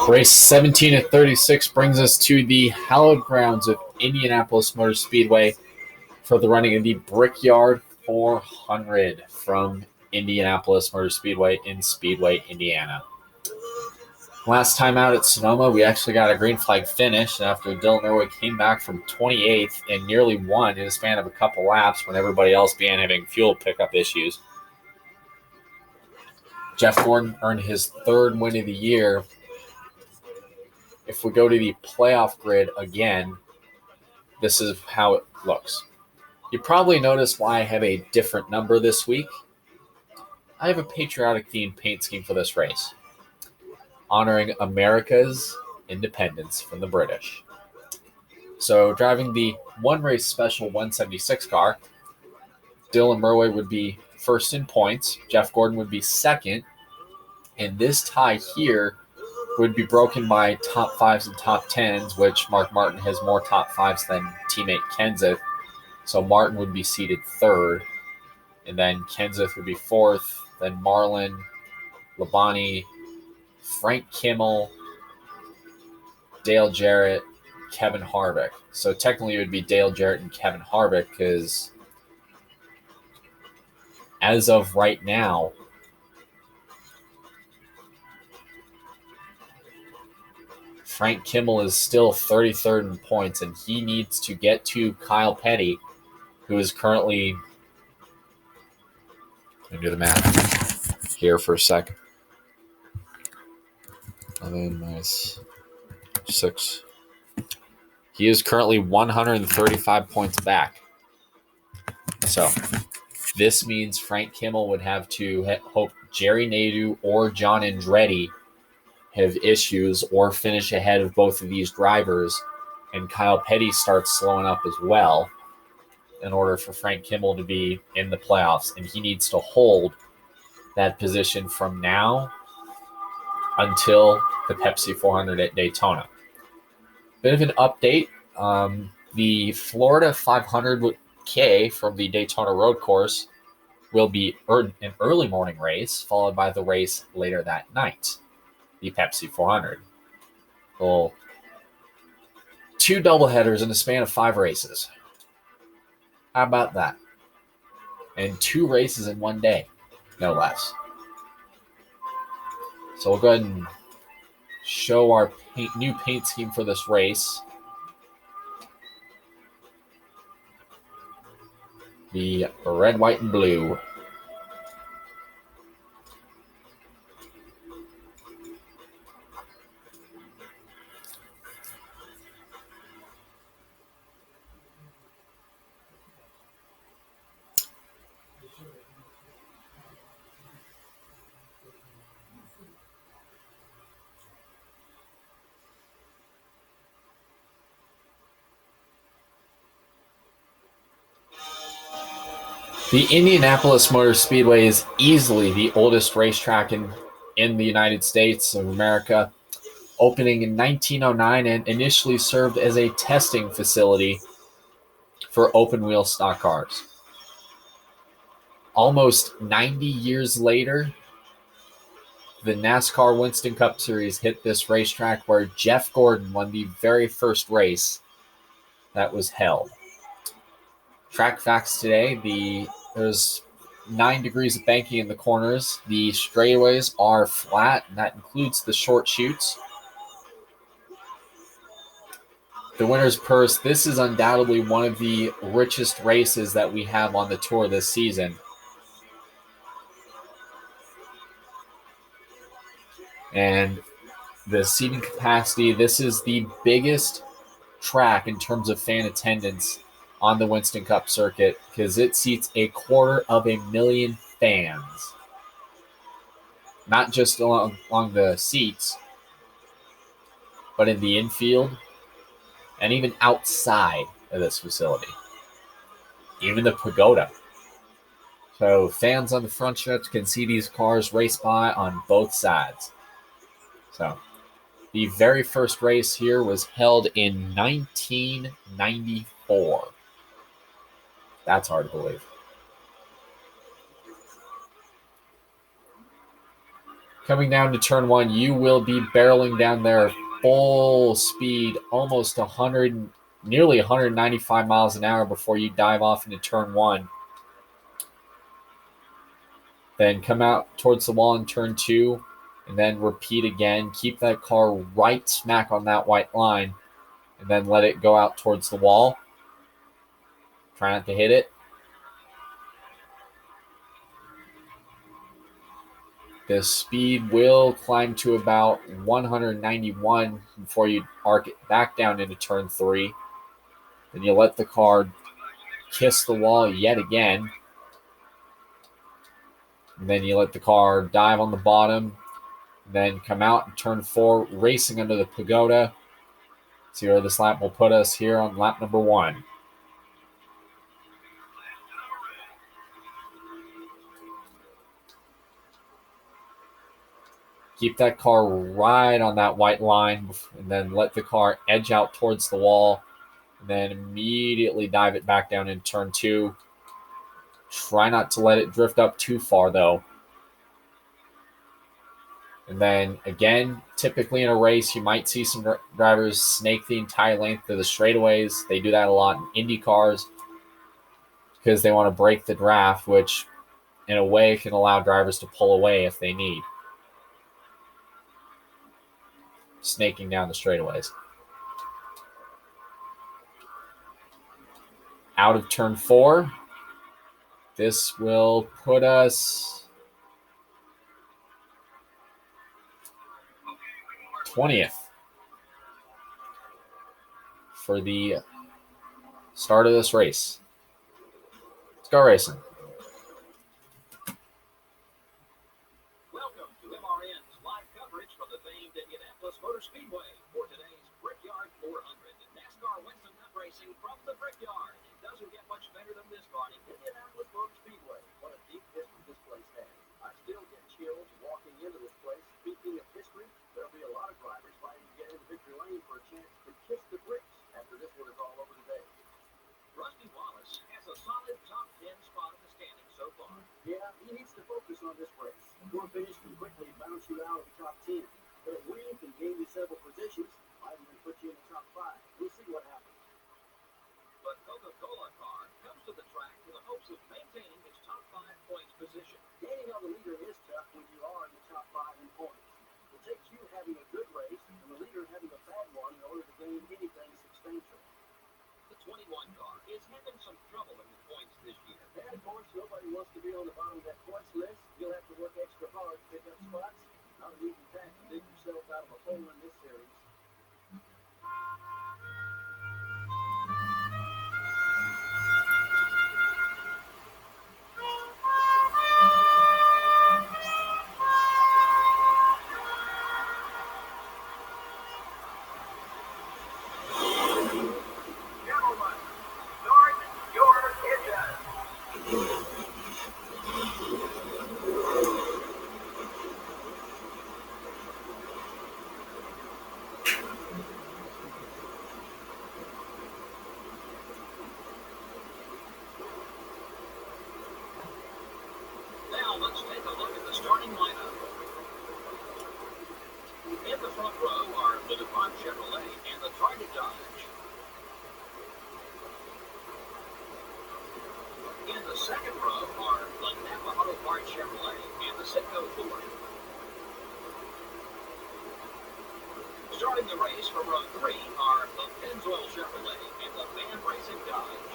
Race 17 at 36 brings us to the hallowed grounds of Indianapolis Motor Speedway for the running of the Brickyard 400 from Indianapolis Motor Speedway in Speedway, Indiana. Last time out at Sonoma, we actually got a green flag finish after Dylan Irwin came back from 28th and nearly won in a span of a couple laps when everybody else began having fuel pickup issues. Jeff Gordon earned his third win of the year. If we go to the playoff grid again, this is how it looks. You probably noticed why I have a different number this week. I have a patriotic themed paint scheme for this race, honoring America's independence from the British. So driving the one race special 176 car, Dylan Murray would be first in points, Jeff Gordon would be second, and this tie here would be broken by top fives and top tens, which Mark Martin has more top fives than teammate Kenseth. So Martin would be seated third, and then Kenseth would be fourth, then Marlin, Labonte, Frank Kimmel, Dale Jarrett, Kevin Harvick. So technically it would be Dale Jarrett and Kevin Harvick because as of right now, Frank Kimmel is still 33rd in points, and he needs to get to Kyle Petty, who is currently... Let me do the math here for a second. 11 minus 6. He is currently 135 points back. So this means Frank Kimmel would have to hope Jerry Nadeau or John Andretti have issues or finish ahead of both of these drivers, and Kyle Petty starts slowing up as well in order for Frank Kimmel to be in the playoffs, and he needs to hold that position from now until the Pepsi 400 at Daytona. Bit of an update. The Florida 500K from the Daytona road course will be an early morning race, followed by the race later that night, the Pepsi 400. Well, 2 doubleheaders in a span of 5 races. How about that? And 2 races in one day, no less. So we'll go ahead and show our new paint scheme for this race. The red, white, and blue. The Indianapolis Motor Speedway is easily the oldest racetrack in the United States of America, opening in 1909 and initially served as a testing facility for open-wheel stock cars. Almost 90 years later, the NASCAR Winston Cup Series hit this racetrack where Jeff Gordon won the very first race that was held. Track facts today, there's 9 degrees of banking in the corners. The straightaways are flat, and that includes the short chutes. The winner's purse, this is undoubtedly one of the richest races that we have on the tour this season. And the seating capacity, this is the biggest track in terms of fan attendance on the Winston Cup circuit because it seats 250,000 fans. Not just along the seats, but in the infield and even outside of this facility. Even the pagoda. So fans on the front stretch can see these cars race by on both sides. So the very first race here was held in 1994. That's hard to believe. Coming down to turn 1, you will be barreling down there full speed, almost 100, nearly 195 miles an hour before you dive off into turn 1. Then come out towards the wall in turn 2, and then repeat again. Keep that car right smack on that white line, and then let it go out towards the wall. Try not to hit it. The speed will climb to about 191 before you arc it back down into turn 3. Then you let the car kiss the wall yet again. And then you let the car dive on the bottom. Then come out and turn 4, racing under the pagoda. See where this lap will put us here on lap number 1. Keep that car right on that white line, and then let the car edge out towards the wall, and then immediately dive it back down in turn 2. Try not to let it drift up too far, though. And then, again, typically in a race, you might see some drivers snake the entire length of the straightaways. They do that a lot in Indy cars because they want to break the draft, which in a way can allow drivers to pull away if they need. Snaking down the straightaways. Out of turn 4. This will put us 20th for the start of this race. Let's go racing. Welcome to MRN's live coverage from the famed Indianapolis Motor Speedway for today's Brickyard 400. NASCAR wins some nut racing from the Brickyard. It doesn't get much better than this car in Indianapolis Motor Speedway. What a deep history this place has. I still get chills walking into this place. Speaking of history, there'll be a lot of drivers fighting to get into victory lane for a chance to kiss the bricks after this one is all over today. Rusty Wallace has a solid top 10 spot in the standings so far. Yeah, he needs to focus on this race. Your finish can quickly bounce you out of the top 10, but a win can gain you several positions, might even put you in the top 5. We'll see what happens. But Coca-Cola car comes to the track with the hopes of maintaining its top 5 points position. Gaining on the leader is tough when you are in the top 5 in points. It takes you having a good race and the leader having a bad one in order to gain anything substantial. The 21 car is having some trouble in the points this year. And of course, nobody wants to be on the bottom of that points list. You'll have to work extra hard to pick up spots. Not an easy task to dig yourself out of a hole in this series. Let's take a look at the starting lineup. In the front row are the DuPont Chevrolet and the Target Dodge. In the second row are the Napa Auto Parts Chevrolet and the Citgo Ford. Starting the race from row 3 are the Pennzoil Chevrolet and the Van Racing Dodge.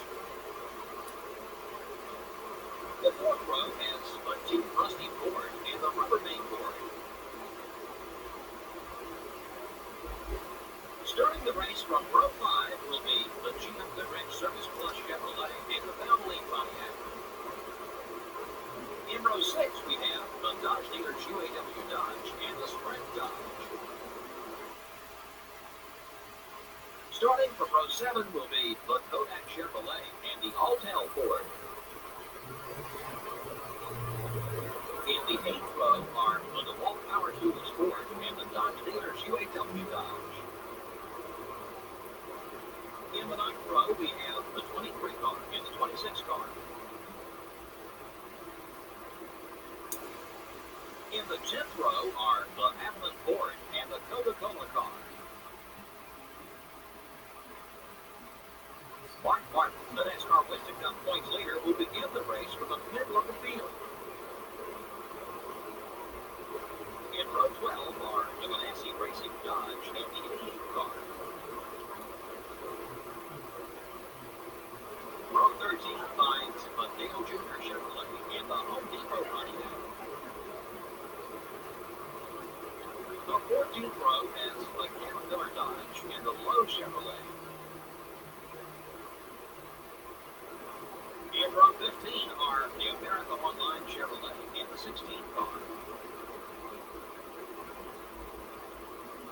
The fourth row has a Jeep Rusty Ford and the Rubbermaid Ford. Starting the race from row 5 will be the GM Goodrich Service Plus Chevrolet and the Valvoline Pontiac. In row 6 we have the Dodge Dealers UAW Dodge and the Sprint Dodge. Starting from row 7 will be the Kodak Chevrolet and the Altel Ford. In the 8th row are the DeWalt Power Tools Ford and the Dodge Dealers UAW Dodge. In the 9th row we have the 23 car and the 26 car. In the 10th row row are the Avalon Ford and the Coca-Cola car. Mark Martin, the NASCAR Winston Cup points leader, will begin the race from the middle of the field. In row 12 are the Ganassi Racing Dodge and the 88 car. Row 13 finds the Dale Jr. Chevrolet and the Home Depot Pontiac. The 14th row has the Caterpillar Dodge and the Lowe Chevrolet. In row 15 are the America Online Chevrolet and the 16th car.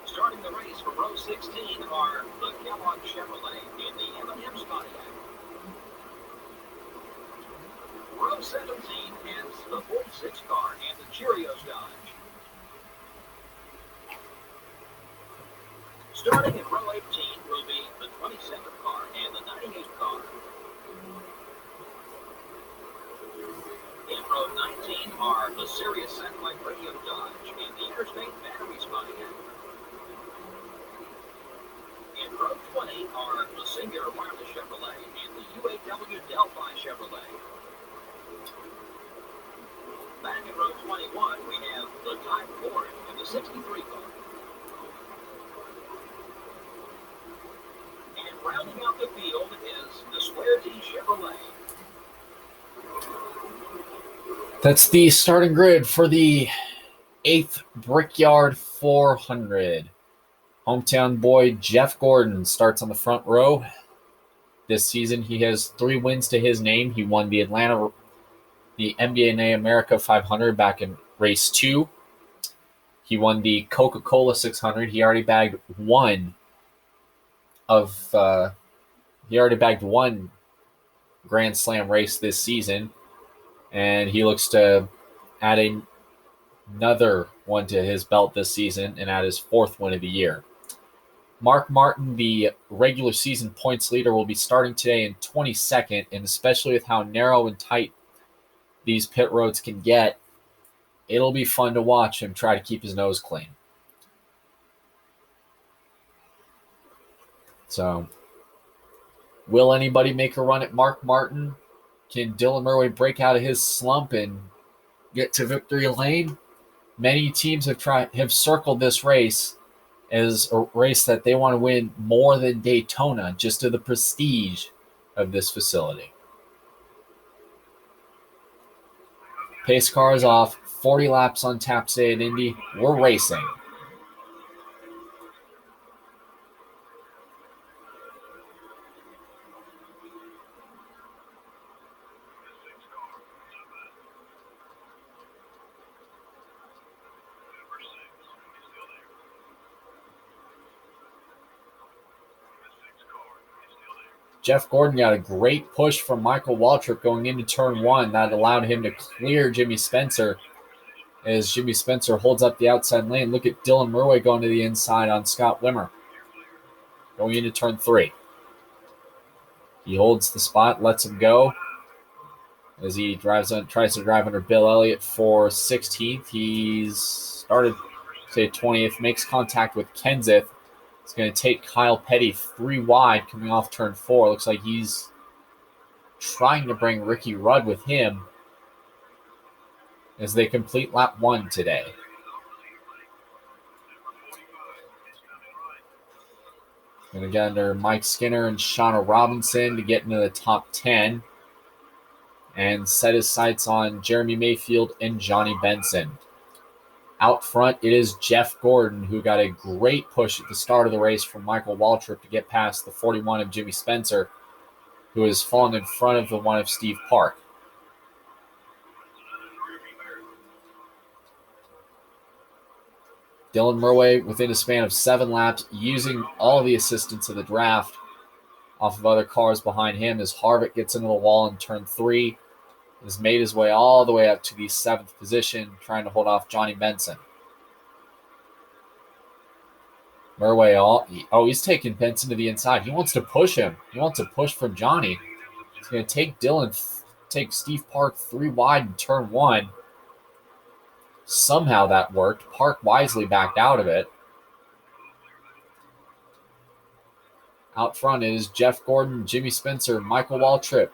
Starting the race for row 16 are the Kellogg Chevrolet and the M&M's Pontiac. Row 17 has the 46 car and the Cheerios Dodge. Starting in row 18 will be the 27th car and the 98th car. In row 19 are the Sirius Satellite Radio Dodge and the Interstate Batteries Pontiac. In row 20 are the Singular Wireless Chevrolet and the UAW Delphi Chevrolet. Back in row 21, we have the Type Ford and the 63 car. And rounding out the field is the Square T Chevrolet. That's the starting grid for the 8th Brickyard 400. Hometown boy Jeff Gordon starts on the front row. This season, he has 3 wins to his name. He won the NBA America 500 back in race 2. He won the Coca-Cola 600. He already bagged one Grand Slam race this season, and he looks to add another one to his belt this season and add his 4th win of the year. Mark Martin, the regular season points leader, will be starting today in 22nd, and especially with how narrow and tight these pit roads can get, it'll be fun to watch him try to keep his nose clean. So, will anybody make a run at Mark Martin? Can Dylan Murray break out of his slump and get to victory lane? Many teams have circled this race as a race that they want to win more than Daytona, just to the prestige of this facility. Pace car is off. 40 laps on tap today at Indy. We're racing. Jeff Gordon got a great push from Michael Waltrip going into turn 1. That allowed him to clear Jimmy Spencer as Jimmy Spencer holds up the outside lane. Look at Dylan Murray going to the inside on Scott Wimmer going into turn 3. He holds the spot, lets him go as he tries to drive under Bill Elliott for 16th. He's started, 20th, makes contact with Kenseth. It's going to take Kyle Petty 3 wide coming off turn 4. Looks like he's trying to bring Ricky Rudd with him as they complete lap 1 today. Going to get under Mike Skinner and Shauna Robinson to get into the top 10 and set his sights on Jeremy Mayfield and Johnny Benson. Out front, it is Jeff Gordon, who got a great push at the start of the race from Michael Waltrip to get past the 41 of Jimmy Spencer, who has fallen in front of the 1 of Steve Park. Dylan Murray, within a span of 7 laps, using all the assistance of the draft off of other cars behind him as Harvick gets into the wall in turn 3, has made his way all the way up to the 7th position, trying to hold off Johnny Benson. Murray, he's taking Benson to the inside. He wants to push him. He wants to push from Johnny. He's going to take Steve Park 3 wide in turn 1. Somehow that worked. Park wisely backed out of it. Out front is Jeff Gordon, Jimmy Spencer, Michael Waltrip,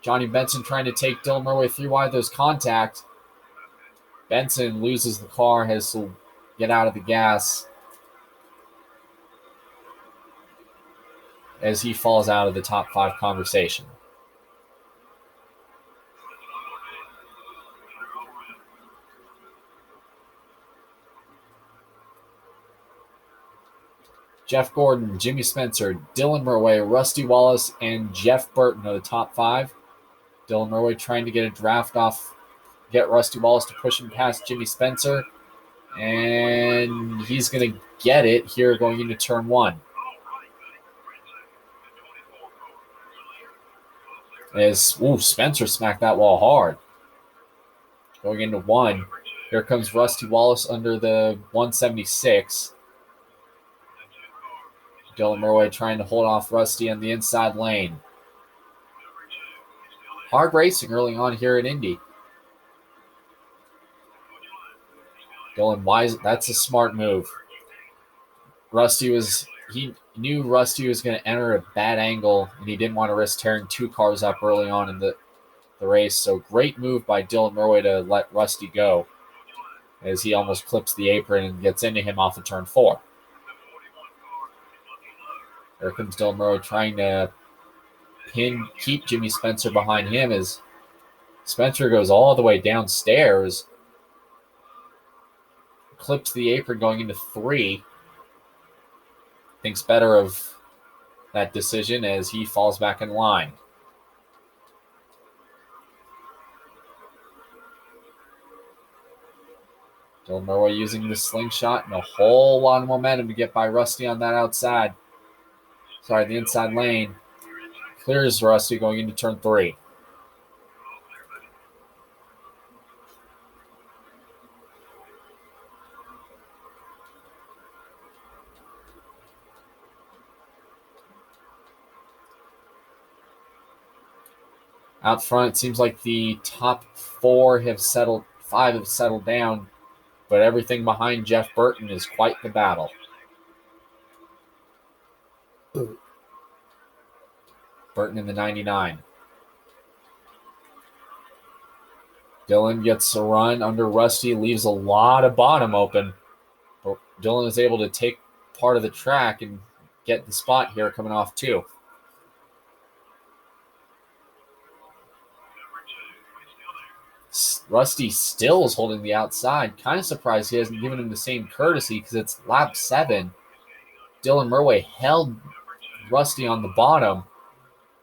Johnny Benson trying to take Dylan Murray 3 wide. There's contact. Benson loses the car, has to get out of the gas as he falls out of the top 5 conversation. Jeff Gordon, Jimmy Spencer, Dylan Murray, Rusty Wallace, and Jeff Burton are the top 5. Dylan Murray trying to get a draft off, get Rusty Wallace to push him past Jimmy Spencer. And he's going to get it here going into turn 1. As Spencer smacked that wall hard. Going into 1. Here comes Rusty Wallace under the 176. Dylan Murray trying to hold off Rusty on the inside lane. Hard racing early on here in Indy. Dylan Wise, that's a smart move. He knew Rusty was going to enter a bad angle, and he didn't want to risk tearing 2 cars up early on in the race. So great move by Dylan Murray to let Rusty go as he almost clips the apron and gets into him off of turn 4. There comes Dylan Murray trying to keep Jimmy Spencer behind him as Spencer goes all the way downstairs, clips the apron going into 3. Thinks better of that decision as he falls back in line. Dylan Murray using the slingshot and a whole lot of momentum to get by Rusty on that outside. Sorry, the inside lane. Clears Rusty going into turn 3. Out front, it seems like the top 5 have settled down, but everything behind Jeff Burton is quite the battle. Burton in the 99. Dylan gets a run under Rusty, leaves a lot of bottom open. But Dylan is able to take part of the track and get the spot here coming off 2. Rusty still is holding the outside. Kind of surprised he hasn't given him the same courtesy because it's lap 7. Dylan Murray held Rusty on the bottom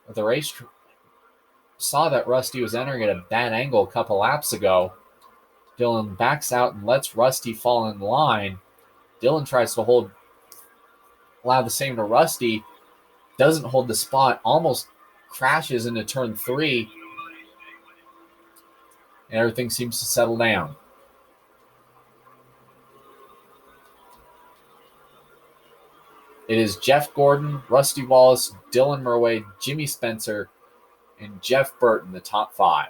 of the race. Saw that Rusty was entering at a bad angle a couple laps ago. Dylan backs out and lets Rusty fall in line. Dylan tries to allow the same to Rusty. Doesn't hold the spot. Almost crashes into turn 3. And everything seems to settle down. It is Jeff Gordon, Rusty Wallace, Dylan Murray, Jimmy Spencer, and Jeff Burton, the top 5.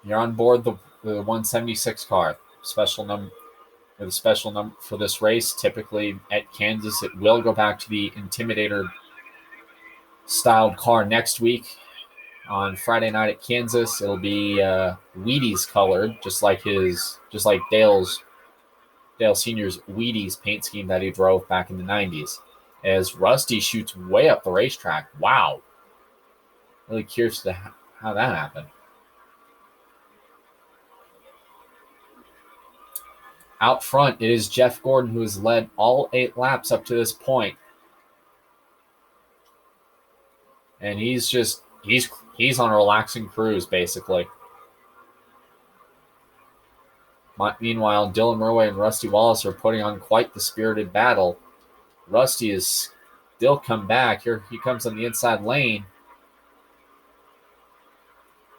You're on board the 176 car. Special number for this race. Typically at Kansas, it will go back to the Intimidator styled car next week. On Friday night at Kansas, it'll be Wheaties colored, just like Dale Sr.'s Wheaties paint scheme that he drove back in the 90s. As Rusty shoots way up the racetrack. Wow. Really curious to how that happened. Out front, it is Jeff Gordon, who has led all 8 laps up to this point. And he's on a relaxing cruise, basically. Meanwhile, Dylan Murway and Rusty Wallace are putting on quite the spirited battle. Rusty is still come back. Here he comes on the inside lane.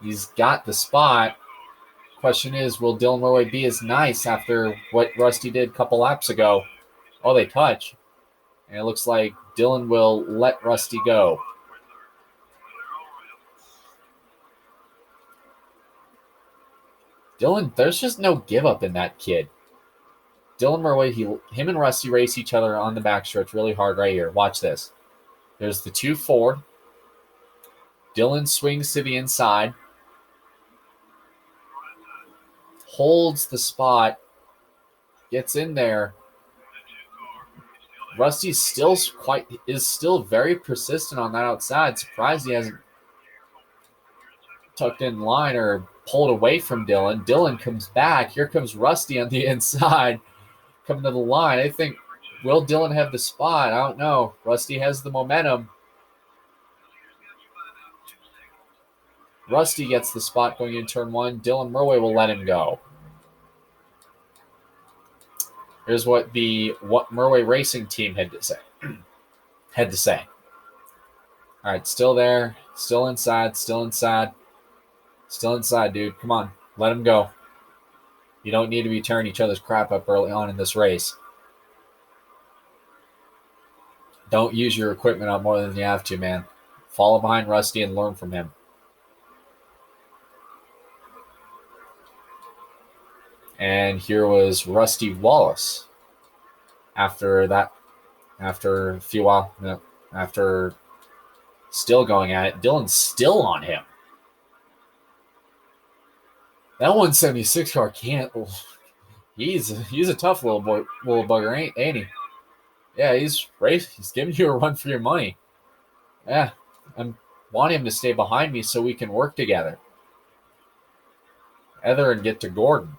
He's got the spot. Question is, will Dylan Murway be as nice after what Rusty did a couple laps ago? Oh, they touch. And it looks like Dylan will let Rusty go. Dylan, there's just no give up in that kid. Dylan Murway, him and Rusty race each other on the backstretch really hard right here. Watch this. There's the 2-4. Dylan swings to the inside. Holds the spot. Gets in there. Rusty is still very persistent on that outside. Surprised he hasn't tucked in line or pulled away from Dylan. Dylan comes back. Here comes Rusty on the inside. Coming to the line. I think, will Dylan have the spot? I don't know. Rusty has the momentum. Rusty gets the spot going in turn 1. Dylan Murway will let him go. Here's what the Murway Racing team had to say. All right, still there. Still inside. Still inside. Still inside, dude. Come on. Let him go. You don't need to be tearing each other's crap up early on in this race. Don't use your equipment up more than you have to, man. Follow behind Rusty and learn from him. And here was Rusty Wallace. After still going at it, Dylan's still on him. That 176 car can't. He's a tough little bugger, ain't he? Yeah, he's giving you a run for your money. Yeah, I want him to stay behind me so we can work together. Heather and get to Gordon.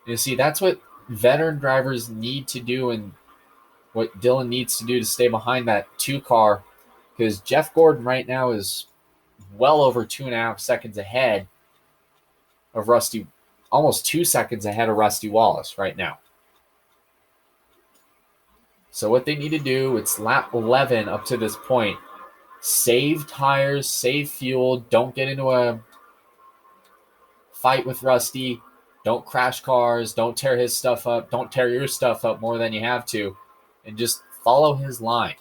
You see, that's what veteran drivers need to do and what Dylan needs to do to stay behind that 2 car, because Jeff Gordon right now is well over 2.5 seconds ahead of Rusty, almost 2 seconds ahead of Rusty Wallace right now. So what they need to do, it's lap 11 up to this point. Save tires, save fuel, don't get into a fight with Rusty. Don't crash cars. Don't tear his stuff up. Don't tear your stuff up more than you have to. And just follow his line.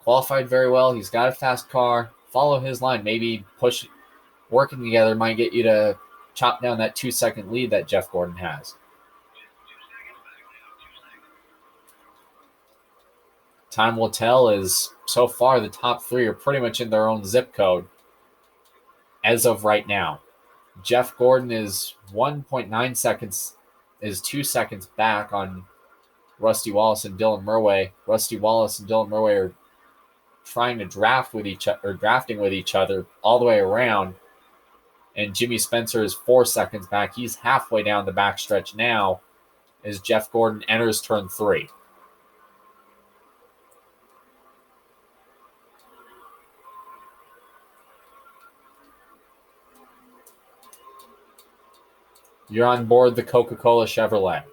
Qualified very well. He's got a fast car. Follow his line. Maybe working together might get you to chop down that 2-second lead that Jeff Gordon has. Time will tell, as so far the top 3 are pretty much in their own zip code as of right now. Jeff Gordon is 1.9 seconds, is 2 seconds back on Rusty Wallace and Dylan Murway. Rusty Wallace and Dylan Murway are trying to drafting with each other all the way around. And Jimmy Spencer is 4 seconds back. He's halfway down the backstretch now as Jeff Gordon enters turn 3. You're on board the Coca-Cola Chevrolet.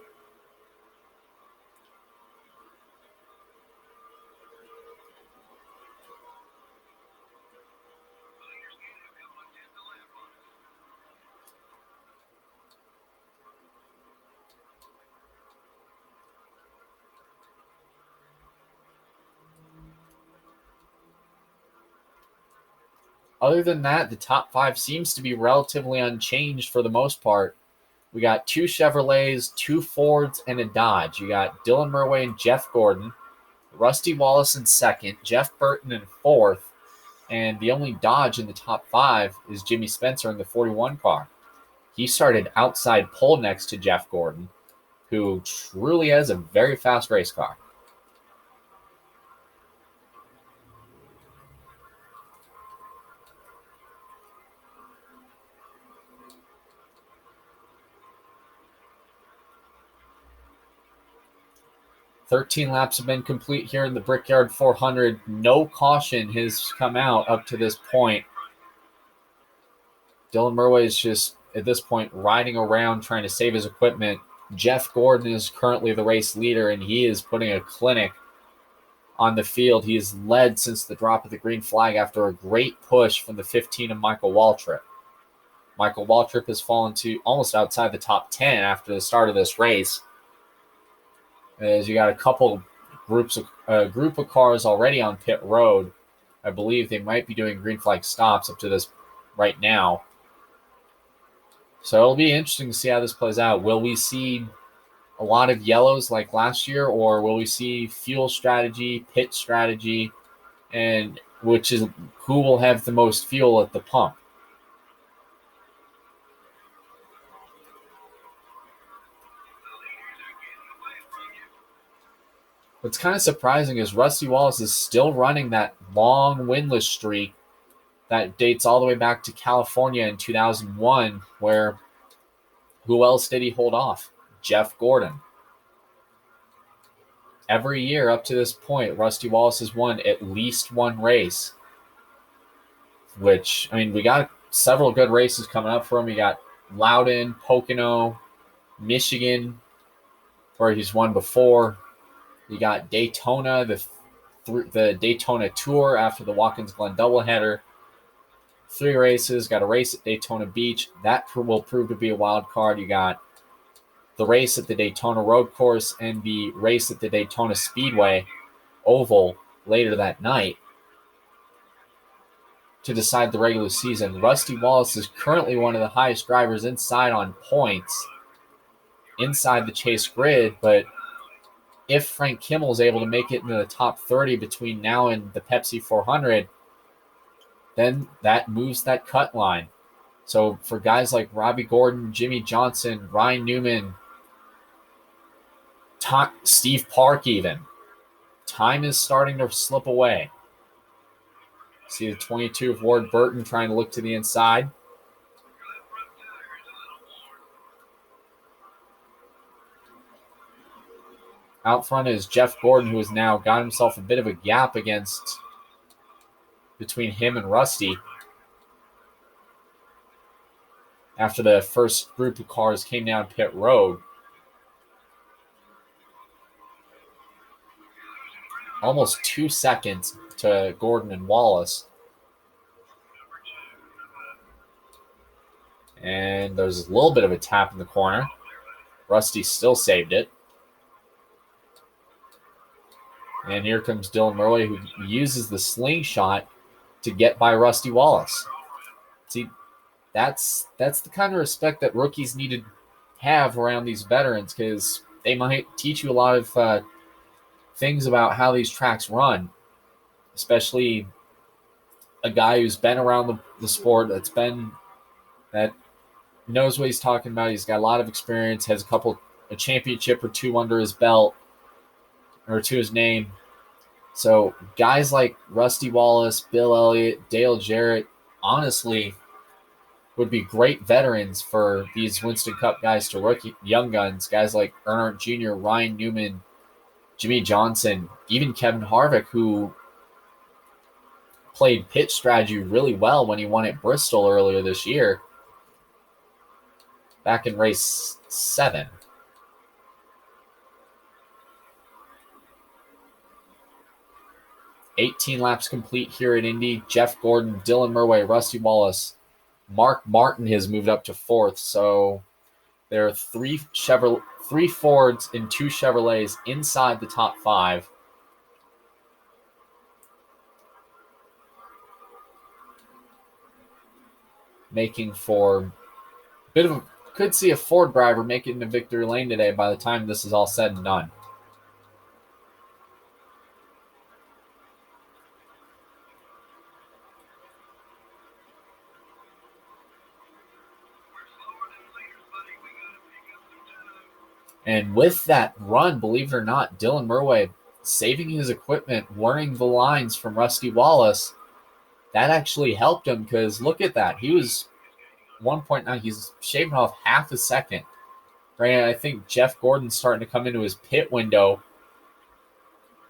Other than that, the top 5 seems to be relatively unchanged for the most part. We got 2 Chevrolets, 2 Fords, and a Dodge. You got Dylan Murway and Jeff Gordon, Rusty Wallace in 2nd, Jeff Burton in 4th, and the only Dodge in the top 5 is Jimmy Spencer in the 41 car. He started outside pole next to Jeff Gordon, who truly has a very fast race car. 13 laps have been complete here in the Brickyard 400. No caution has come out up to this point. Dylan Murway is just, at this point, riding around trying to save his equipment. Jeff Gordon is currently the race leader, and he is putting a clinic on the field. He has led since the drop of the green flag after a great push from the 15 of Michael Waltrip. Michael Waltrip has fallen to almost outside the top 10 after the start of this race. As you got a couple group of cars already on pit road. I believe they might be doing green flag stops up to this right now. So it'll be interesting to see how this plays out. Will we see a lot of yellows like last year, or will we see fuel strategy, pit strategy, and which is who will have the most fuel at the pump? What's kind of surprising is Rusty Wallace is still running that long winless streak that dates all the way back to California in 2001, where who else did he hold off? Jeff Gordon. Every year up to this point, Rusty Wallace has won at least one race, which, I mean, we got several good races coming up for him. We got Loudon, Pocono, Michigan, where he's won before. You got Daytona, the Daytona Tour after the Watkins Glen doubleheader. 3 races. Got a race at Daytona Beach. That will prove to be a wild card. You got the race at the Daytona Road Course and the race at the Daytona Speedway Oval later that night to decide the regular season. Rusty Wallace is currently one of the highest drivers inside on points inside the chase grid, but if Frank Kimmel is able to make it into the top 30 between now and the Pepsi 400, then that moves that cut line. So for guys like Robbie Gordon, Jimmy Johnson, Ryan Newman, Steve Park even, time is starting to slip away. See the 22 of Ward Burton trying to look to the inside. Out front is Jeff Gordon, who has now got himself a bit of a gap between him and Rusty after the first group of cars came down pit road. Almost 2 seconds to Gordon and Wallace. And there's a little bit of a tap in the corner. Rusty still saved it. And here comes Dylan Murray, who uses the slingshot to get by Rusty Wallace. See, that's the kind of respect that rookies need to have around these veterans, because they might teach you a lot of things about how these tracks run, especially a guy who's been around the sport, that knows what he's talking about. He's got a lot of experience, has a championship or 2 under his belt, or to his name. So guys like Rusty Wallace, Bill Elliott, Dale Jarrett, honestly, would be great veterans for these Winston Cup guys to rookie young guns. Guys like Earnhardt Jr., Ryan Newman, Jimmy Johnson, even Kevin Harvick, who played pit strategy really well when he won at Bristol earlier this year, back in race 7. $18 laps complete here at Indy. Jeff Gordon, Dylan Murray, Rusty Wallace, Mark Martin has moved up to 4th. So there are 3 Fords and 2 Chevrolets inside the top 5. Making for a bit of could see a Ford driver make it into victory lane today by the time this is all said and done. And with that run, believe it or not, Dylan Murray saving his equipment, learning the lines from Rusty Wallace, that actually helped him, because look at that. He was 1.9. He's shaving off half a second. Right? I think Jeff Gordon's starting to come into his pit window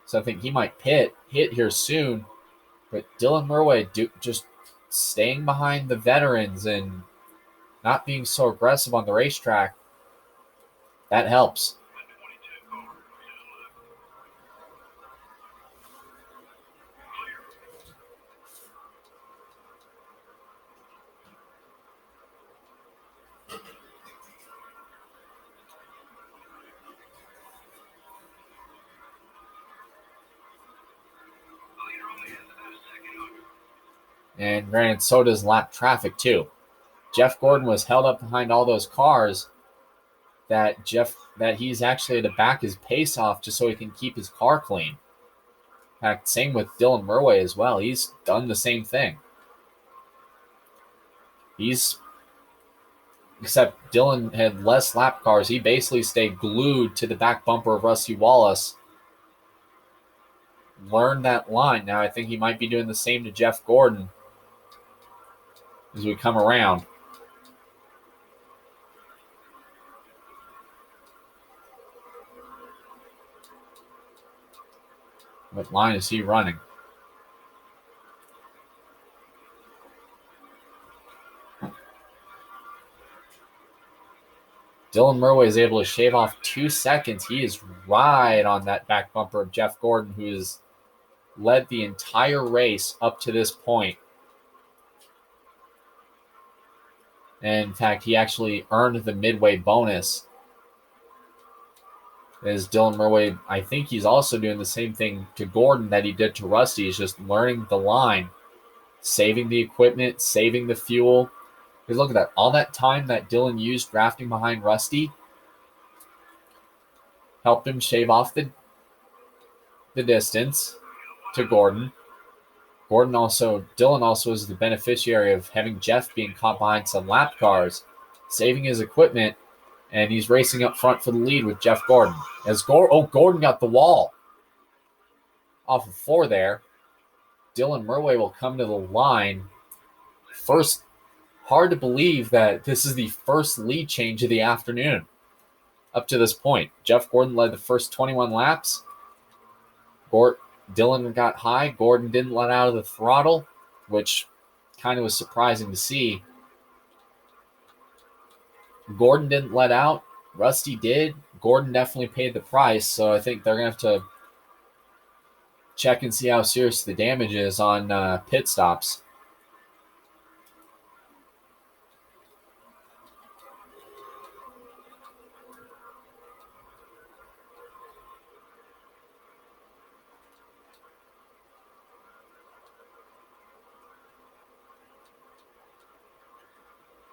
So I think he might hit here soon. But Dylan Murway just staying behind the veterans and not being so aggressive on the racetrack, that helps. And granted, so does lap traffic too. Jeff Gordon was held up behind all those cars that he's actually had to back his pace off just so he can keep his car clean. In fact, same with Dylan Murway as well. He's done the same thing. Except Dylan had less lap cars. He basically stayed glued to the back bumper of Rusty Wallace. Learned that line. Now I think he might be doing the same to Jeff Gordon as we come around. What line is he running? Dylan Murway is able to shave off 2 seconds. He is right on that back bumper of Jeff Gordon, who has led the entire race up to this point. And in fact, he actually earned the midway bonus. As Dylan Murway, I think he's also doing the same thing to Gordon that he did to Rusty. He's just learning the line, saving the equipment, saving the fuel. Because look at that. All that time that Dylan used drafting behind Rusty helped him shave off the distance to Gordon. Dylan also is the beneficiary of having Jeff being caught behind some lap cars, saving his equipment, and he's racing up front for the lead with Jeff Gordon. Gordon got the wall off of 4 there. Dylan Murway will come to the line. First, hard to believe that this is the first lead change of the afternoon up to this point. Jeff Gordon led the first 21 laps. Dylan got high. Gordon didn't let out of the throttle, which kind of was surprising to see. Gordon didn't let out. Rusty did. Gordon definitely paid the price, so I think they're going to have to check and see how serious the damage is on pit stops.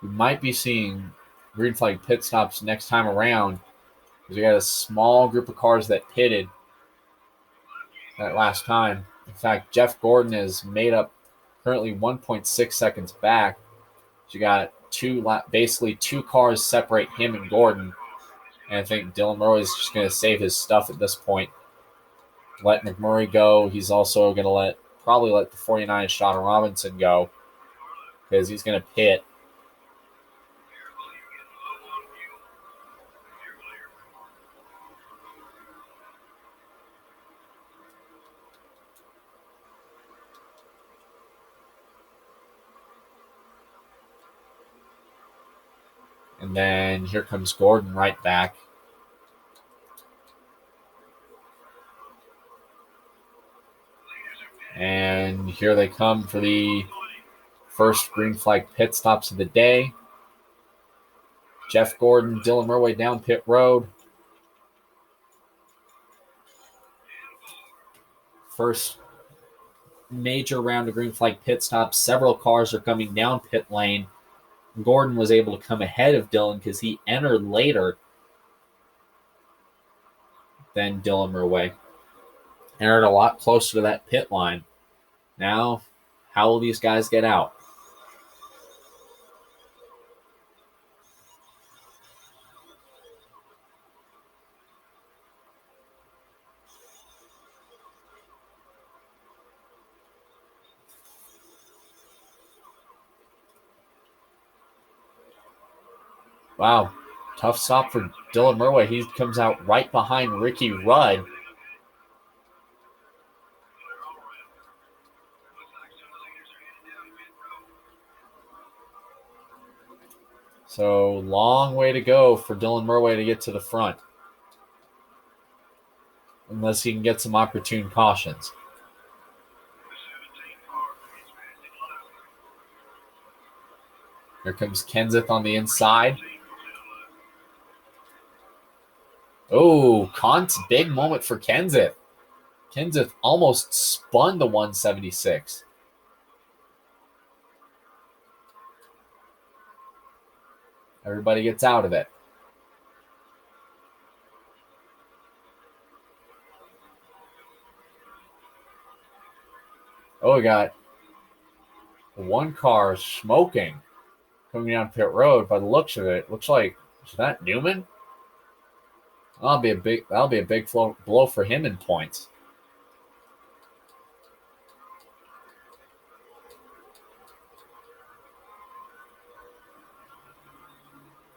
We might be seeing green flag pit stops next time around because we had a small group of cars that pitted that last time. In fact, Jeff Gordon is made up currently 1.6 seconds back. So you got basically 2 cars separate him and Gordon. And I think Dylan Murray is just going to save his stuff at this point. Let McMurray go. He's also going to probably let the 49 Sean Robinson go because he's going to pit. And then here comes Gordon right back. And here they come for the first green flag pit stops of the day. Jeff Gordon, Dylan Murway down pit road. First major round of green flag pit stops. Several cars are coming down pit lane. Gordon was able to come ahead of Dylan because he entered later than Dylan Murway. Entered a lot closer to that pit line. Now, how will these guys get out? Wow, tough stop for Dylan Murway. He comes out right behind Ricky Rudd. So long way to go for Dylan Murway to get to the front. Unless he can get some opportune cautions. Here comes Kenseth on the inside. Oh, big moment for Kenseth. Kenseth almost spun the 176. Everybody gets out of it. Oh, we got one car smoking coming down pit road. By the looks of it, looks like, is that Newman? That'll be a big blow for him in points.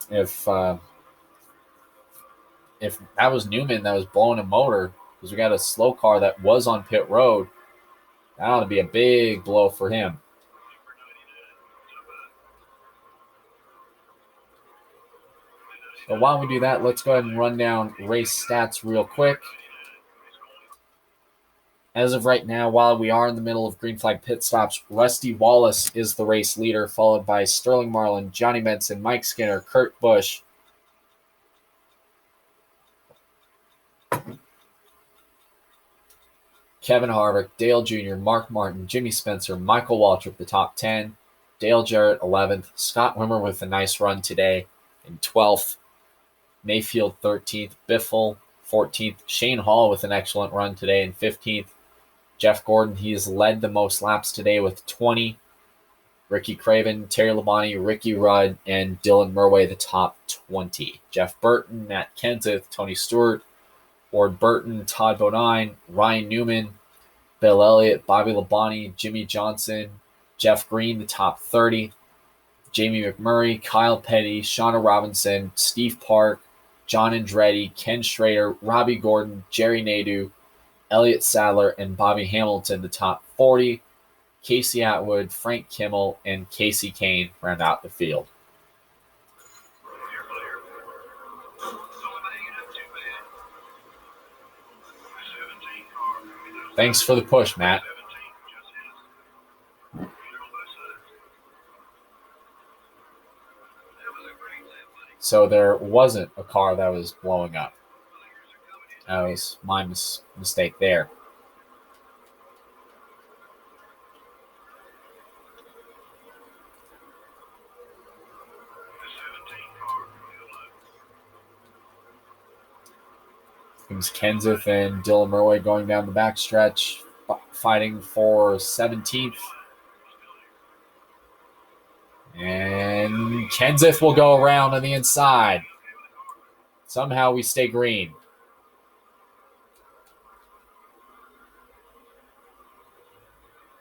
If that was Newman that was blowing a motor, because we got a slow car that was on pit road, that ought to be a big blow for him. So while we do that, let's go ahead and run down race stats real quick. As of right now, while we are in the middle of green flag pit stops, Rusty Wallace is the race leader, followed by Sterling Marlin, Johnny Benson, Mike Skinner, Kurt Busch, Kevin Harvick, Dale Jr., Mark Martin, Jimmy Spencer, Michael Waltrip, the top 10, Dale Jarrett, 11th, Scott Wimmer with a nice run today in 12th, Mayfield, 13th, Biffle, 14th, Shane Hall with an excellent run today in 15th, Jeff Gordon, he has led the most laps today with 20, Ricky Craven, Terry Labonte, Ricky Rudd, and Dylan Murway, the top 20. Jeff Burton, Matt Kenseth, Tony Stewart, Ward Burton, Todd Bodine, Ryan Newman, Bill Elliott, Bobby Labonte, Jimmy Johnson, Jeff Green, the top 30, Jamie McMurray, Kyle Petty, Shauna Robinson, Steve Park, John Andretti, Ken Schrader, Robbie Gordon, Jerry Nadeau, Elliott Sadler, and Bobby Hamilton, the top 40. Casey Atwood, Frank Kimmel, and Casey Kane round out the field. Thanks for the push, Matt. So there wasn't a car that was blowing up. That was my mistake there. Comes Kenseth and Dylan Murway going down the backstretch, fighting for 17th. And Kenseth will go around on the inside. Somehow we stay green.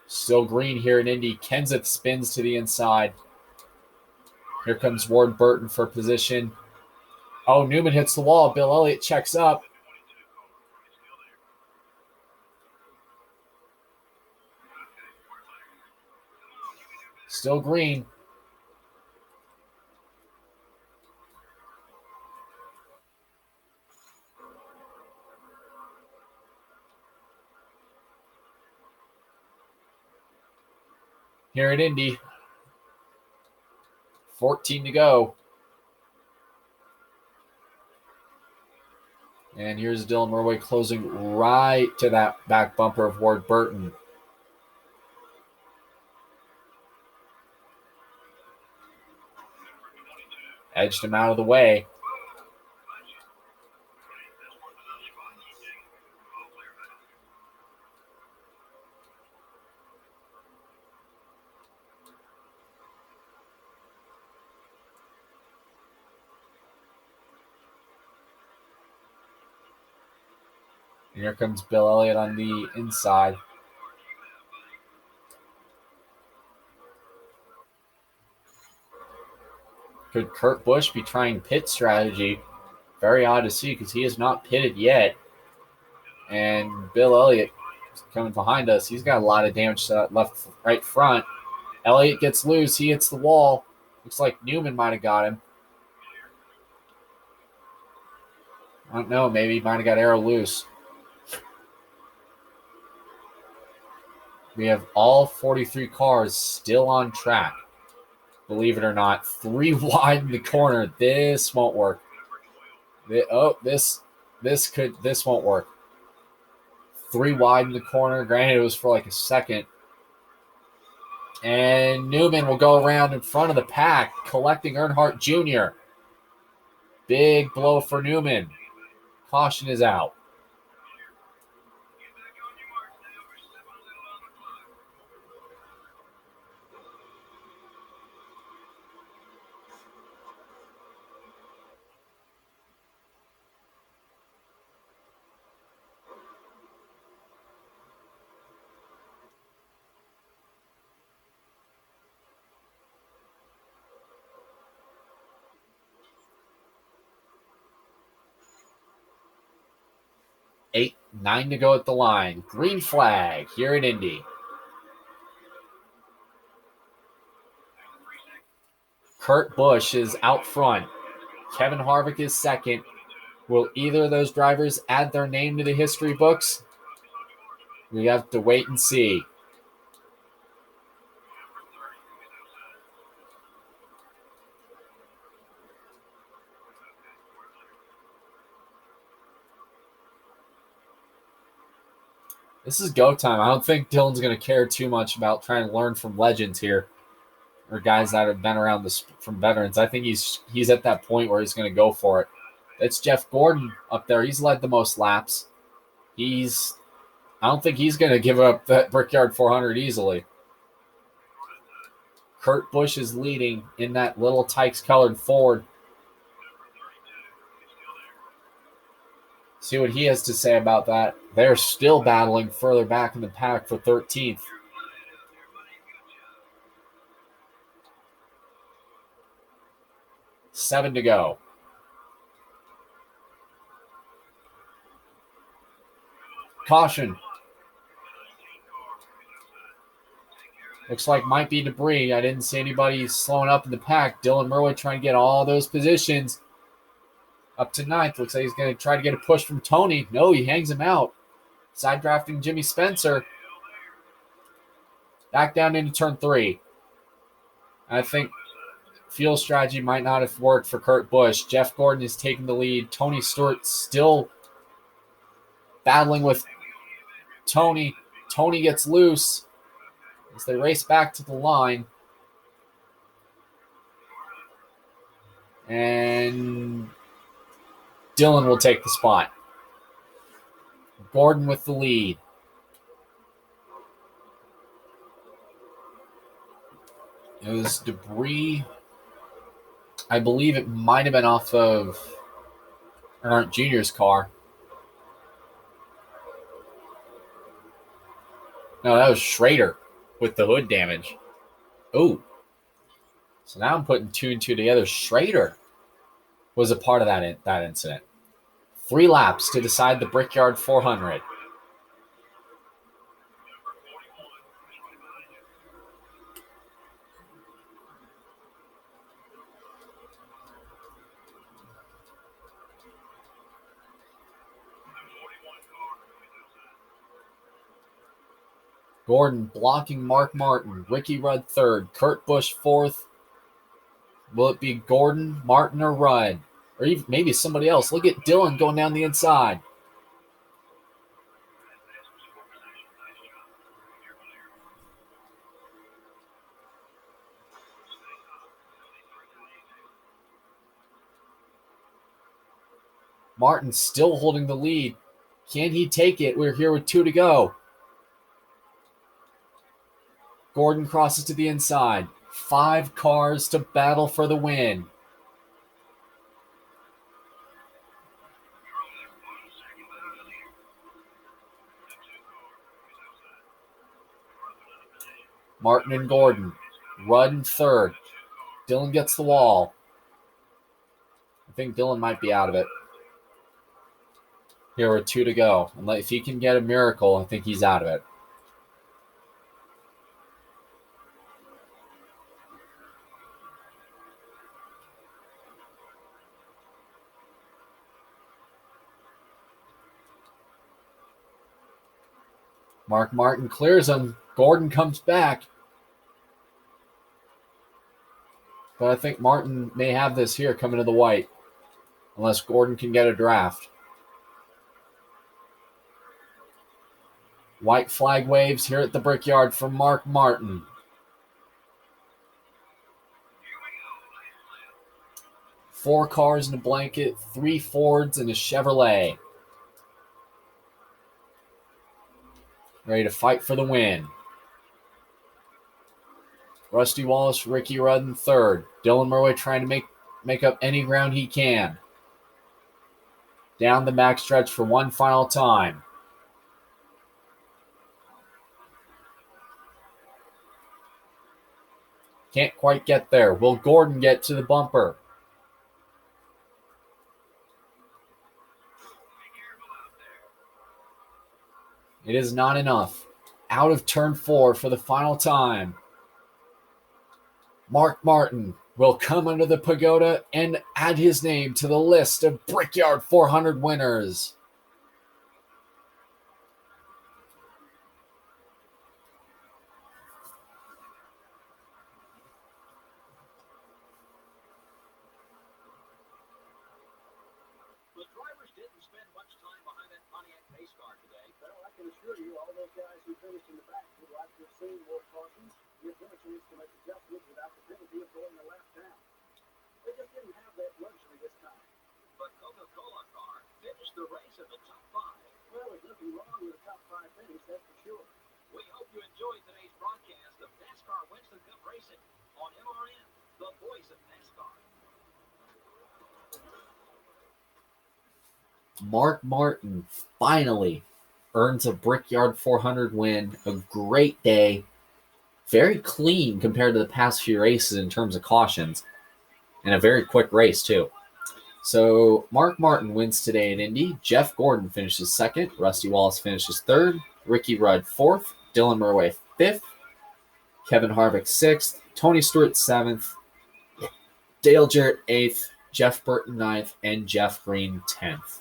Still green here in Indy. Kenseth spins to the inside. Here comes Ward Burton for position. Oh, Newman hits the wall. Bill Elliott checks up. Still green. Here at Indy. 14 to go. And here's Dylan Murway closing right to that back bumper of Ward Burton. Edged him out of the way. And here comes Bill Elliott on the inside. Could Kurt Busch be trying pit strategy? Very odd to see because he has not pitted yet. And Bill Elliott coming behind us. He's got a lot of damage to that right front. Elliott gets loose. He hits the wall. Looks like Newman might have got him. I don't know. Maybe he might have got arrow loose. We have all 43 cars still on track. Believe it or not, 3 wide in the corner. This won't work. This won't work. 3 wide in the corner. Granted, it was for like a second. And Newman will go around in front of the pack, collecting Earnhardt Jr. Big blow for Newman. Caution is out. Eight, 9 to go at the line. Green flag here at Indy. Kurt Busch is out front. Kevin Harvick is second. Will either of those drivers add their name to the history books? We have to wait and see. This is go time. I don't think Dylan's going to care too much about trying to learn from legends here or guys that have been around this from veterans. I think he's at that point where he's going to go for it. It's Jeff Gordon up there. He's led the most laps. I don't think he's going to give up that Brickyard 400 easily. Kurt Busch is leading in that little Tykes-colored Ford. See what he has to say about that. They're still battling further back in the pack for 13th. Seven to go. Caution. Looks like might be debris. I didn't see anybody slowing up in the pack. Dylan Merwood trying to get all those positions. Up to 9th. Looks like he's going to try to get a push from Tony. No, he hangs him out. Side drafting Jimmy Spencer. Back down into turn 3. I think fuel strategy might not have worked for Kurt Busch. Jeff Gordon is taking the lead. Tony Stewart still battling with Tony. Tony gets loose as they race back to the line. And Dylan will take the spot. Gordon with the lead. It was debris. I believe it might have been off of Earnhardt Jr.'s car. No, that was Schrader with the hood damage. Ooh. So now I'm putting 2 and 2 together. Schrader was a part of that incident. 3 laps to decide the Brickyard 400. Gordon blocking Mark Martin. Ricky Rudd 3rd. Kurt Busch 4th. Will it be Gordon, Martin, or Rudd? Or even maybe somebody else. Look at Dylan going down the inside. Martin still holding the lead. Can he take it? We're here with 2 to go. Gordon crosses to the inside. 5 cars to battle for the win. Martin and Gordon. Rudd in 3rd. Dylan gets the wall. I think Dylan might be out of it. Here are 2 to go. And if he can get a miracle, I think he's out of it. Mark Martin clears him. Gordon comes back. But I think Martin may have this here coming to the white. Unless Gordon can get a draft. White flag waves here at the Brickyard from Mark Martin. Four cars in a blanket, 3 Fords and a Chevrolet. Ready to fight for the win. Rusty Wallace, Ricky Rudd in third. Dylan Murray trying to make up any ground he can. Down the backstretch for one final time. Can't quite get there. Will Gordon get to the bumper? It is not enough. Out of turn 4 for the final time. Mark Martin will come under the pagoda and add his name to the list of Brickyard 400 winners. The drivers didn't spend much time behind that Pontiac pace car today. Well, I can assure you, all those guys who finished in the back would like to have seen more cautions, give them a chance to make adjustments without the penalty of going a lap down. They just didn't have that luxury this time. But Coca-Cola car finished the race in the top 5. Well, there's nothing wrong with a top 5 finish, that's for sure. We hope you enjoyed today's broadcast of NASCAR Winston Cup Racing on MRN, the voice of NASCAR. Mark Martin finally earns a Brickyard 400 win. A great day. Very clean compared to the past few races in terms of cautions. And a very quick race, too. So, Mark Martin wins today in Indy. Jeff Gordon finishes second. Rusty Wallace finishes third. Ricky Rudd fourth. Dylan Murray fifth. Kevin Harvick sixth. Tony Stewart seventh. Dale Jarrett eighth. Jeff Burton ninth. And Jeff Green 10th.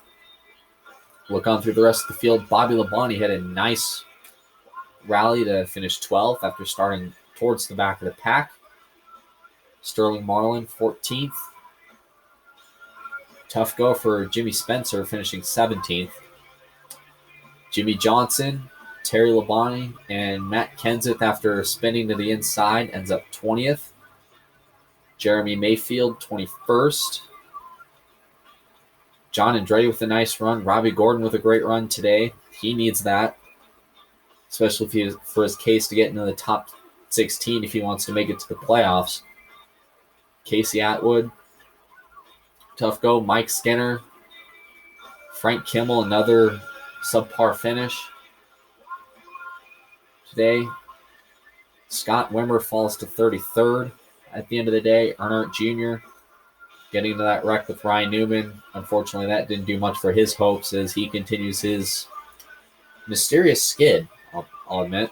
Look on through the rest of the field. Bobby Labonte had a nice rally to finish 12th after starting towards the back of the pack. Sterling Marlin, 14th. Tough go for Jimmy Spencer, finishing 17th. Jimmy Johnson, Terry Labonte, and Matt Kenseth, after spinning to the inside, ends up 20th. Jeremy Mayfield, 21st. John Andretti with a nice run. Robbie Gordon with a great run today. He needs that, especially for his case to get into the top 16 if he wants to make it to the playoffs. Casey Atwood, tough go. Mike Skinner. Frank Kimmel, another subpar finish today. Scott Wimmer falls to 33rd at the end of the day. Earnhardt Jr. getting into that wreck with Ryan Newman. Unfortunately, that didn't do much for his hopes as he continues his mysterious skid, I'll admit.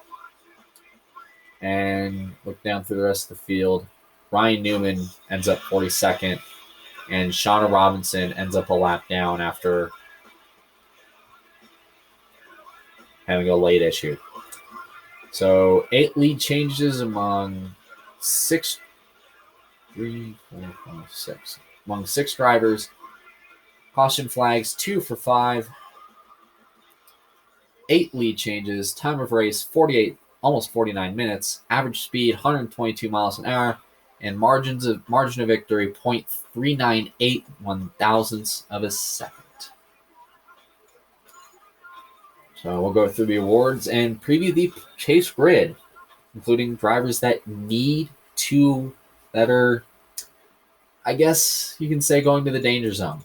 And look down through the rest of the field. Ryan Newman ends up 42nd, and Shauna Robinson ends up a lap down after having a late issue. So 8 lead changes among 6 drivers. Caution flags 2 for 5. 8 lead changes. Time of race 48, almost 49 minutes. Average speed 122 miles an hour. And margin of victory 0.398 one-thousandths of a second. So we'll go through the awards and preview the chase grid, including drivers that are, I guess you can say, going to the danger zone.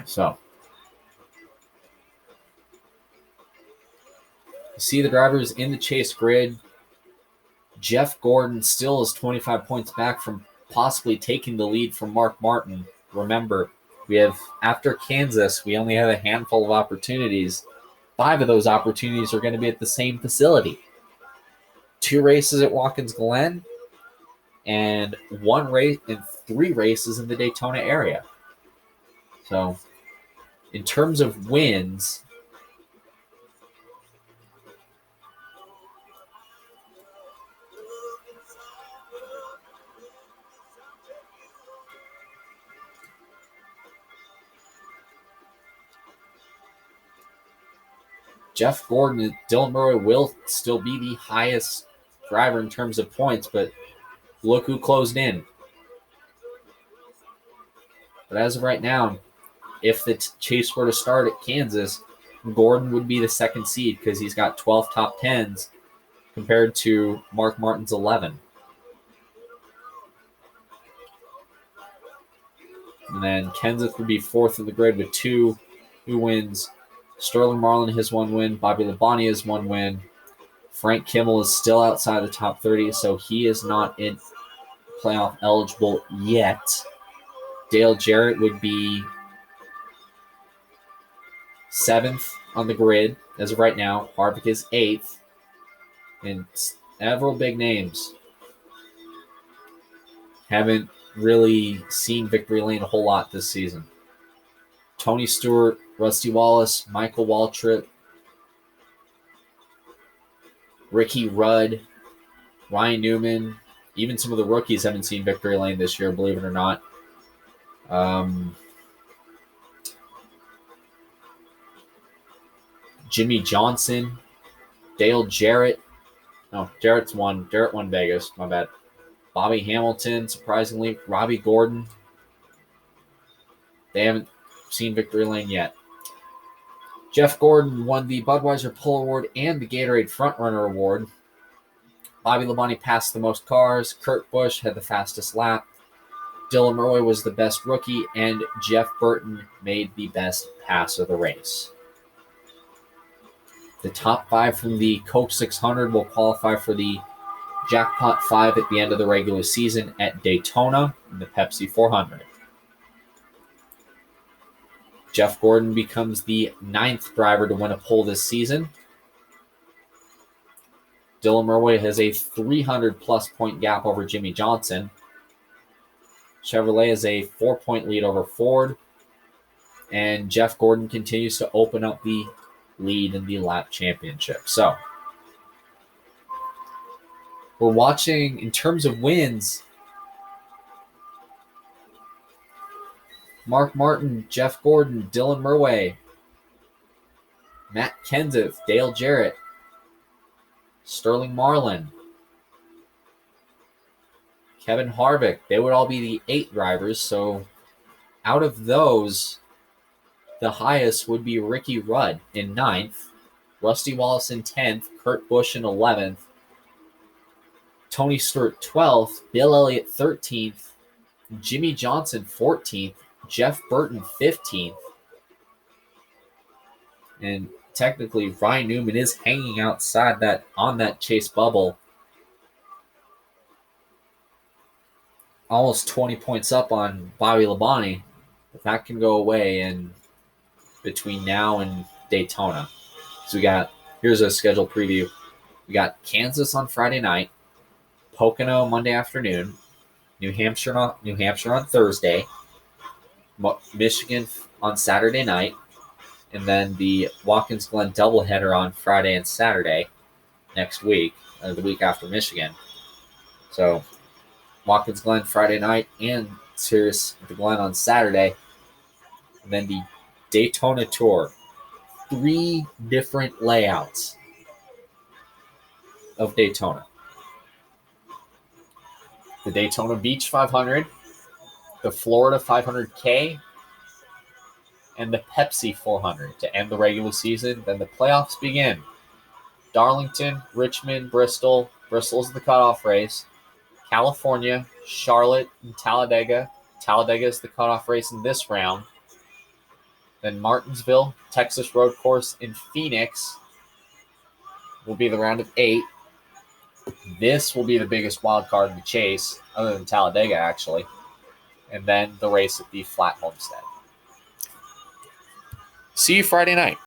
So, you see the drivers in the chase grid. Jeff Gordon still is 25 points back from possibly taking the lead from Mark Martin. Remember, after Kansas, we only have a handful of opportunities. 5 of those opportunities are going to be at the same facility. 2 races at Watkins Glen, and 1 race and 3 races in the Daytona area. So, in terms of wins, Jeff Gordon and Dylan Murray will still be the highest driver in terms of points, but look who closed in. But as of right now, if the chase were to start at Kansas, Gordon would be the 2nd seed because he's got 12 top 10s compared to Mark Martin's 11. And then Kenseth would be 4th in the grid with 2 wins. Sterling Marlin has 1 win. Bobby Labonte has 1 win. Frank Kimmel is still outside the top 30, so he is not in playoff eligible yet. Dale Jarrett would be 7th on the grid as of right now. Harvick is 8th. And several big names haven't really seen victory lane a whole lot this season. Tony Stewart, Rusty Wallace, Michael Waltrip, Ricky Rudd, Ryan Newman, even some of the rookies haven't seen victory lane this year, believe it or not. Jimmy Johnson, Dale Jarrett. No, Jarrett won Vegas. My bad. Bobby Hamilton, surprisingly. Robbie Gordon. They haven't seen victory lane yet. Jeff Gordon won the Budweiser Pull Award and the Gatorade Frontrunner Award. Bobby Labonte passed the most cars. Kurt Busch had the fastest lap. Dylan Murray was the best rookie, and Jeff Burton made the best pass of the race. The top 5 from the Coke 600 will qualify for the Jackpot 5 at the end of the regular season at Daytona and the Pepsi 400. Jeff Gordon becomes the 9th driver to win a pole this season. Dylan Murray has a 300-plus point gap over Jimmy Johnson. Chevrolet has a 4-point lead over Ford. And Jeff Gordon continues to open up the lead in the lap championship. So, we're watching, in terms of wins, Mark Martin, Jeff Gordon, Dylan Murray, Matt Kenseth, Dale Jarrett, Sterling Marlin, Kevin Harvick. They would all be the 8 drivers. So out of those, the highest would be Ricky Rudd in 9th, Rusty Wallace in 10th, Kurt Busch in 11th, Tony Stewart 12th, Bill Elliott 13th, Jimmy Johnson 14th, Jeff Burton 15th. And technically, Ryan Newman is hanging outside that on that chase bubble, almost 20 points up on Bobby Labonte. If that can go away in between now and Daytona. So here's a schedule preview. We got Kansas on Friday night, Pocono Monday afternoon, New Hampshire on Thursday, Michigan on Saturday night, and then the Watkins Glen doubleheader on Friday and Saturday next week, the week after Michigan. So Watkins Glen Friday night and Sirius at the Glen on Saturday. And then the Daytona Tour. 3 different layouts of Daytona. The Daytona Beach 500, the Florida 500K, and the Pepsi 400 to end the regular season. Then the playoffs begin. Darlington, Richmond, Bristol. Bristol's the cutoff race. California, Charlotte, and Talladega. Talladega is the cutoff race in this round. Then Martinsville, Texas Road Course in Phoenix will be the round of 8. This will be the biggest wild card in the chase, other than Talladega, actually. And then the race at the Flat Homestead. See you Friday night.